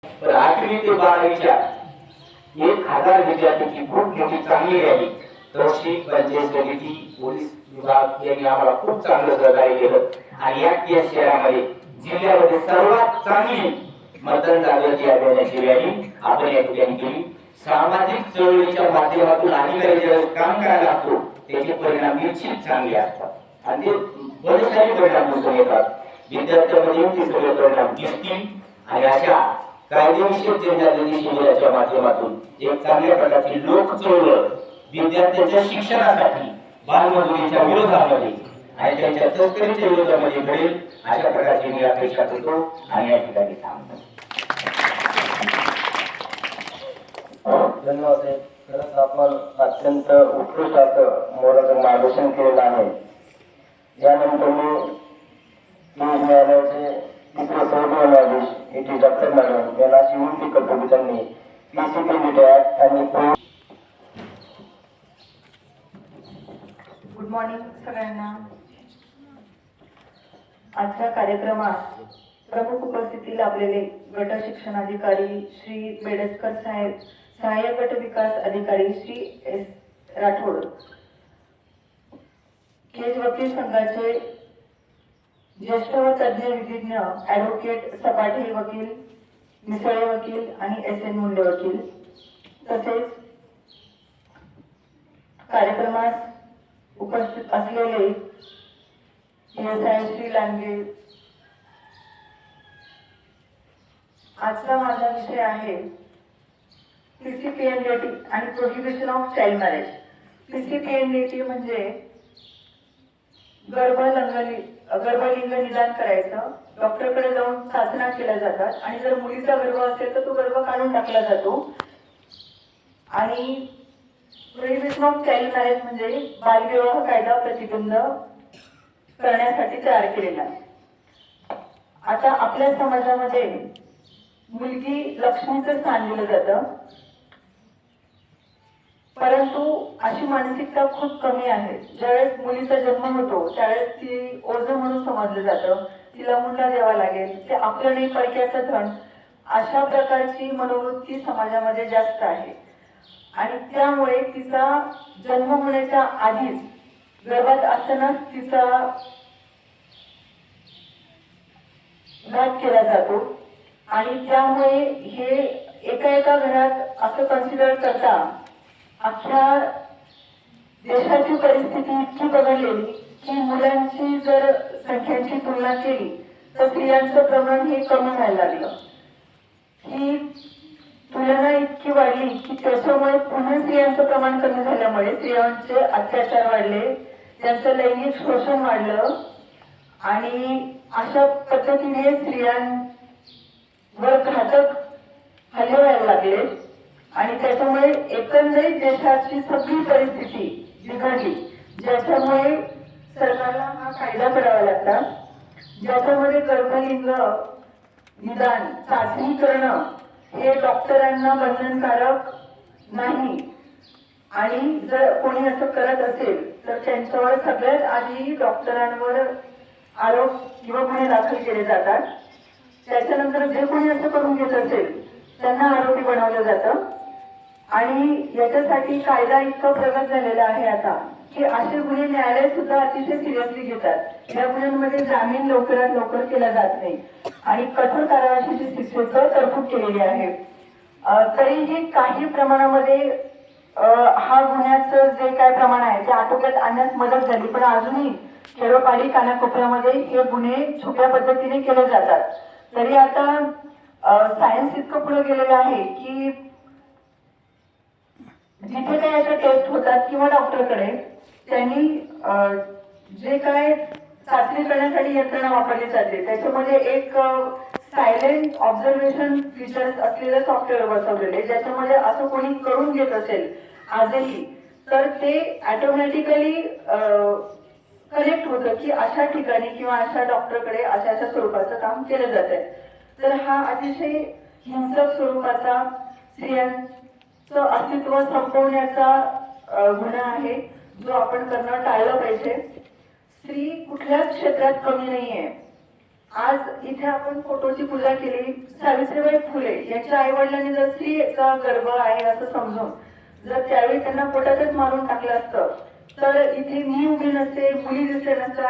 पण 8वी ते 12वीच्या 1000 विद्यार्थ्यांची खूप मोठी चांगली रॅली तहसील पंचायत समिती पोलीस विभाग यांनी आम्हाला खूप चांगलं सहकार्य केलं आणि या शहरामध्ये जिल्ह्यामध्ये सर्वात चांगली मतदान जागृती अभियानाची रॅली आपण या ठिकाणी केली। सामाजिक चळवळीच्या माध्यमातून अधिकारी ज्यावेळेस काम करायला लागतो त्याचे परिणाम निश्चित चांगले असतात आणि ते बरेचसे परिणाम दिसून येतात। विद्यार्थ्यांमध्ये ते सगळे परिणाम दिसतील आणि अशा कायदेशीर जनजागृती शिबिराच्या माध्यमातून एक चांगल्या प्रकारची लोक चळवळ विद्यार्थ्यांच्या शिक्षणासाठी बालमजुरीच्या विरोधामध्ये आणि त्यांच्या तस्करीच्या विरोधामध्ये घडेल अशा प्रकारची मी अपेक्षा करतो आणि या ठिकाणी थांबतो। धन्यवाद। खरंच आपण अत्यंत उत्कृष्ट असं मोलाचं मार्गदर्शन केलेलं आहे। यानंतर मी न्यायालयाचे तिसरे सरन्यायाधीश इथे डॉक्टर मॅडम यांना अशी विनंती करतो की त्यांनी पीसीपी ऍक्ट आणि गुड मॉर्निंग सगळ्यांना। आजच्या कार्यक्रमात प्रमुख उपस्थिती लाभलेले गट शिक्षणाधिकारी श्री बेडसकर साहेब, सहाय्यक गट विकास अधिकारी श्री एस राठोड, केज वकील संघाचे ज्येष्ठ व तज्ञ विधिज्ञ ॲडव्होकेट सपाटे वकील, मिसळे वकील आणि एस.एन. मुंडे वकील, तसेच कार्यक्रमात उपस्थित असलेले PSI श्री लांगे। आजचा माझा विषय आहे PCPNDT आणि prohibition of child marriage. PCPNDT म्हणजे गर्भलिंग निदान करायचं, डॉक्टरकडे जाऊन चाचण्या केल्या जातात आणि जर मुलीचा गर्भ असेल तर तो गर्भ काढून टाकला जातो। आणि प्रोहिबिशन ऑफ चाइल्ड मॅरेज म्हणजे बालविवाह कायदा प्रतिबंध करण्यासाठी तयार केलेला आहे। आता आपल्या समाजामध्ये मुलगी लक्ष्मीचं स्थान दिलं जातं, परंतु अशी मानसिकता खूप कमी आहे। ज्यावेळेस मुलीचा जन्म होतो त्यावेळेस ती ओझं म्हणून समजलं जातं, तिला मुंडा द्यावा लागेल, ते आपलं नाही परक्याचं धन, अशा प्रकारची मनोवृत्ती समाजामध्ये जास्त आहे। आणि त्यामुळे तिचा जन्म होण्याच्या आधीच गर्भात असतानाच तिचा घात केला जातो आणि त्यामुळे हे एका घरात असं कन्सिडर करता अख्ख्या देशाची परिस्थिती इतकी बदललेली की मुलांची जर संख्यांची तुलना केली तर स्त्रियांचं प्रमाण हे कमी व्हायला लागलं। ही तुलना इतकी वाढली की त्याच्यामुळे पुन्हा स्त्रियांचं प्रमाण कमी झाल्यामुळे स्त्रियांचे अत्याचार वाढले, त्यांचं लैंगिक शोषण वाढलं आणि अशा पद्धतीने स्त्रियांवर घातक हल्ले व्हायला लागले आणि त्याच्यामुळे एकंदरीत देशाची सगळी परिस्थिती बिघडली, ज्याच्यामुळे सरकारला हा कायदा करावा लागला, ज्याच्यामध्ये गर्भलिंग निदान चाचणी करणं हे डॉक्टरांना बंधनकारक नाही आणि जर कोणी असं करत असेल तर त्यांच्यावर सगळ्यात आधी डॉक्टरांवर आरोप किंवा गुन्हे दाखल केले जातात। त्याच्यानंतर जे कोणी असं करून घेत असेल त्यांना आरोपी बनवलं जातं आणि याच्यासाठी कायदा इतका प्रगत झालेला आहे आता की असे गुन्हे न्यायालय सुद्धा अतिशय सिरियसली घेतात। या गुन्ह्यांमध्ये जामीन लवकरात लवकर केला जात नाही आणि कठोर कारवाईची शिक्षेचं तरतूद केलेली आहे। तरीही काही प्रमाणामध्ये हा गुन्ह्याचं जे काय प्रमाण आहे ते आटोक्यात आणण्यास मदत झाली, पण अजूनही खेडोपाडी कानाकोपऱ्यामध्ये हे गुन्हे छुप्या पद्धतीने केले जातात। तरी आता सायन्स इतकं पुढे गेलेलं आहे की जिथे काही अशा टेस्ट होतात किंवा डॉक्टरकडे त्यांनी जे काय चाचणी करण्यासाठी यंत्रणा वापरली जाते त्याच्यामध्ये एक सायलेंट ऑब्झर्वेशन फीचर्स असलेलं सॉफ्टवेअर बसवलेले, ज्याच्यामध्ये असं कोणी करून घेत असेल आजही तर ते ऑटोमॅटिकली कनेक्ट होतं की अशा ठिकाणी किंवा अशा डॉक्टरकडे अशा स्वरूपाचं काम केलं जात आहे। तर हा अतिशय हिंसक स्वरूपाचा स्त्रियांचं अस्तित्व संपवण्याचा गुन्हा आहे जो आपण करणं टाळलं पाहिजे। स्त्री कुठल्याच क्षेत्रात कमी नाहीये, आज इथे आपण फोटोची पूजा केली. सावित्रीबाई फुले यांच्या आई वडिलांनी जर स्त्रीचा गर्भ आहे असं समजून जर त्यावेळी त्यांना पोटातच मारून टाकलं असतं तर इथे मी उभी नसते, मुली दिसल्या नसत्या,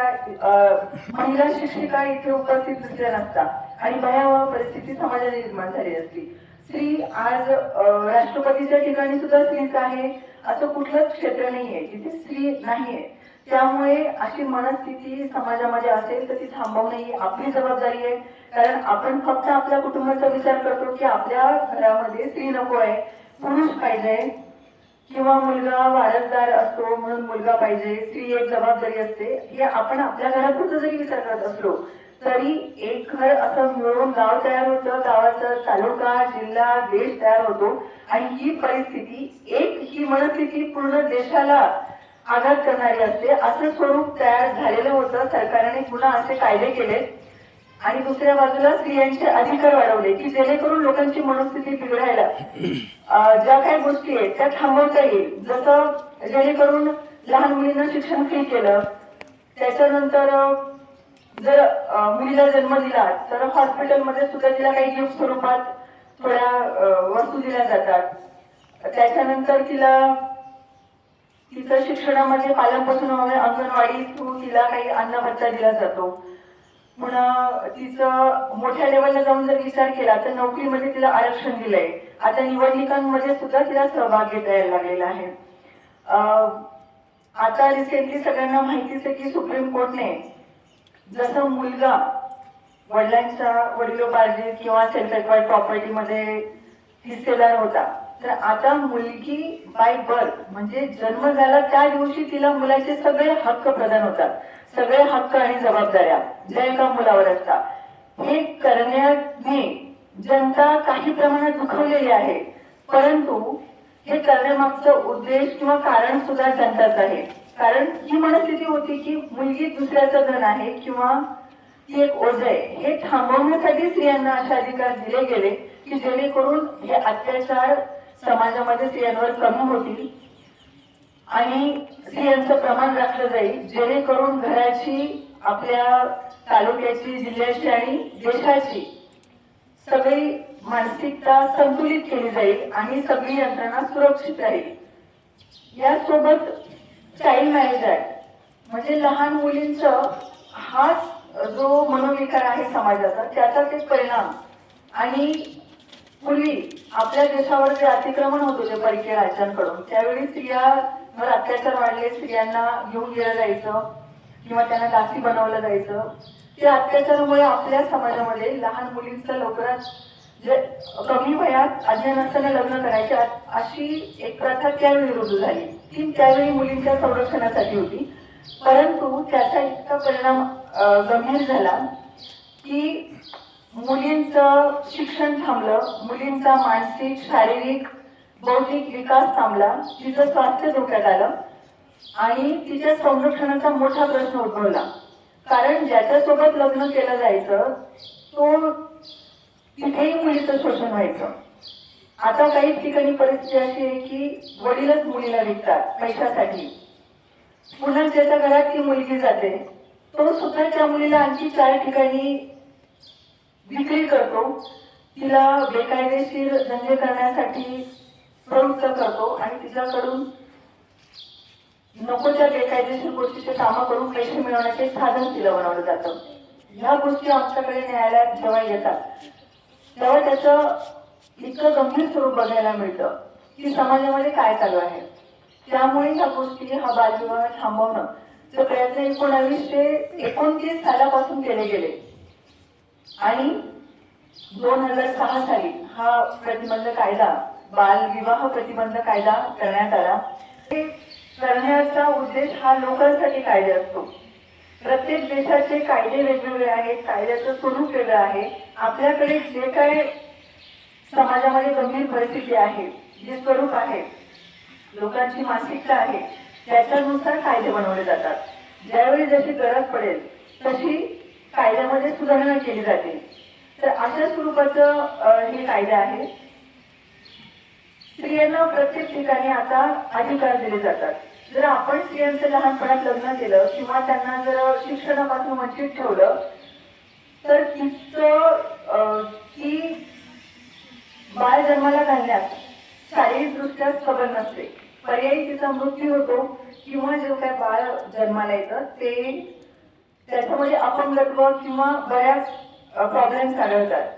महिला शिक्षिका इथे उपस्थित दिसल्या नसता आणि भयावह परिस्थिती समाजात निर्माण झाली असती. स्त्री आज राष्ट्रपतीच्या ठिकाणी सुद्धा स्त्रीच आहे असं कुठलंच क्षेत्र नाहीये जिथे स्त्री नाहीये. त्यामुळे अशी मनस्थिती समाजामध्ये असेल तर ती थांबवणं ही आपली जबाबदारी आहे. कारण आपण फक्त आपल्या कुटुंबाचा विचार करतो की आपल्या घरामध्ये स्त्री नको आहे, पुरुष पाहिजे किंवा मुलगा वारसदार असतो म्हणून मुलगा पाहिजे, स्त्री एक जबाबदारी असते. हे आपण आपल्या घरापुरतं जरी विचार करत असलो तरी एक घर असं मिळून गाव तयार होतं, गावाचा तालुका, जिल्हा, देश तयार होतो. आणि ही परिस्थिती ही मनस्थिती पूर्ण देशाला आघात करणारी असते. असं स्वरूप तयार झालेलं होतं. सरकारने पुन्हा असे कायदे केले आणि दुसऱ्या बाजूला स्त्रियांचे अधिकार वाढवले की जेणेकरून लोकांची मनस्थिती बिघडायला ज्या काही गोष्टी आहेत त्या थांबवता येईल. जसं जेणेकरून लहान मुलींना शिक्षण फ्री केलं. त्याच्यानंतर जर मुलीला जन्म दिला तर हॉस्पिटलमध्ये सुद्धा तिला काही गिफ्ट स्वरूपात थोड्या वस्तू दिल्या जातात. त्याच्यानंतर तिचं शिक्षणामध्ये पालनपोषण अंगणवाडी थ्रू तिला काही अन्न भत्ता दिला जातो. पुन्हा तिचं मोठ्या लेवलला जाऊन जर विचार केला तर नोकरीमध्ये तिला आरक्षण दिलंय. आता निवडणुकांमध्ये सुद्धा तिला सहभाग घेता यायला लागलेला आहे. आता रिसेंटली सगळ्यांना माहितीच आहे की सुप्रीम कोर्टने जसं मुलगा वडिलांच्या वडिलोपार्जित किंवा सेल्फ एक्वायर्ड प्रॉपर्टीमध्ये हिस्सेदार होता तर आता मुलगी बाय बर्थ म्हणजे जन्म झाला त्या दिवशी तिला मुलाचे सगळे हक्क प्रदान होतात. सगळे हक्क आणि जबाबदाऱ्या ज्या एका मुलावर असतात. हे करण्याने जनता काही प्रमाणात दुखावलेली आहे, परंतु हे करण्यामागचं उद्देश किंवा कारण सुद्धा जनताच आहे. कारण ही मनस्थिती होती की मुलगी दुसऱ्याचं धन आहे किंवा ती एक ओझ आहे. हे थांबवण्यासाठी स्त्रियांना असे अधिकार दिले गेले की जेणेकरून हे अत्याचार समाजामध्ये स्त्रियांवर कमी होतील आणि स्त्रियांचं प्रमाण राखलं जाईल. जेणेकरून घराची, आपल्या तालुक्याची, जिल्ह्याची आणि देशाची सगळी मानसिकता संतुलित केली जाईल आणि सगळी यंत्रणा सुरक्षित राहील. यासोबत चाइल्ड मॅरेज ऍक्ट म्हणजे लहान मुलींचं हा जो मनोविकार आहे समाजाचा त्याचाच एक परिणाम. आणि पूर्वी आपल्या देशावर जे अतिक्रमण होत होते परकीय राज्यांकडून त्यावेळी स्त्रियांवर अत्याचार वाढले, स्त्रियांना घेऊन गेलं जायचं किंवा त्यांना दासी बनवलं जायचं. त्या अत्याचारामुळे आपल्या समाजामध्ये लहान मुलींचं लवकरात जे कमी वयात अज्ञान असताना लग्न करायचे अशी एक प्रथा त्यावेळी रुजू झाली. ती त्यावेळी मुलींच्या संरक्षणासाठी होती, परंतु त्याचा इतका परिणाम गंभीर झाला की मुलींचं शिक्षण थांबलं, मुलींचा मानसिक, शारीरिक, बौद्धिक विकास थांबला, तिचं स्वास्थ्य धोक्यात आलं आणि तिच्या संरक्षणाचा मोठा प्रश्न उद्भवला. कारण ज्याच्यासोबत लग्न केलं जायचं तो तिथेही मुलीचं शोषण व्हायचं. आता काही ठिकाणी परिस्थिती अशी आहे की वडीलच मुलीला विकतात पैशासाठी. पुन्हा ज्याच्या घरात ती मुलगी जाते तो सुद्धा त्या मुलीला आणखी 4 ठिकाणी विक्री करतो, तिला बेकायदेशीर धंदे करण्यासाठी प्रवृत्त करतो आणि तिच्याकडून नको त्या बेकायदेशीर गोष्टीचे कामं करून पैसे मिळवण्याचे साधन तिला बनवलं जातं. ह्या गोष्टी आमच्याकडे न्यायालयात जेव्हा येतात तेव्हा त्याचं इतकं गंभीर स्वरूप बघायला मिळतं की समाजामध्ये काय चालू आहे. त्यामुळे ह्या गोष्टी, हा बालविवाह थांबवणं चे प्रयत्न 1929 सालापासून केले गेले आणि 2006 साली हा प्रतिबंध कायदा, बालविवाह प्रतिबंध कायदा करण्यात आला. हे करण्याचा उद्देश हा लोकांसाठी कायदे असतो. प्रत्येक देशाचे कायदे वेगवेगळे आहेत, कायद्याचं स्वरूप वेगळं आहे. आपल्याकडे जे काय समाजामध्ये गंभीर परिस्थिती आहे, जे स्वरूप आहे, लोकांची मानसिकता आहे, त्याच्यानुसार कायदे बनवले जातात. ज्यावेळी जशी गरज पडेल तशी कायद्यामध्ये सुधारणा केली जाते. तर अशा स्वरूपाचं हे कायदे आहे. स्त्रियांना प्रत्येक ठिकाणी आता अधिकार दिले जातात. जर आपण स्त्रियांचं लहानपणात लग्न केलं किंवा त्यांना जर शिक्षणापासून वंचित ठेवलं तर ती बाळ जन्माला घालण्यात शारीरिकदृष्ट्या सबल नसते. पर्यायी तिचा मृत्यू होतो किंवा जे काय बाळ जन्माला येतं ते त्याच्यामध्ये अपंगत्व किंवा बऱ्याच प्रॉब्लेम्स आढळतात.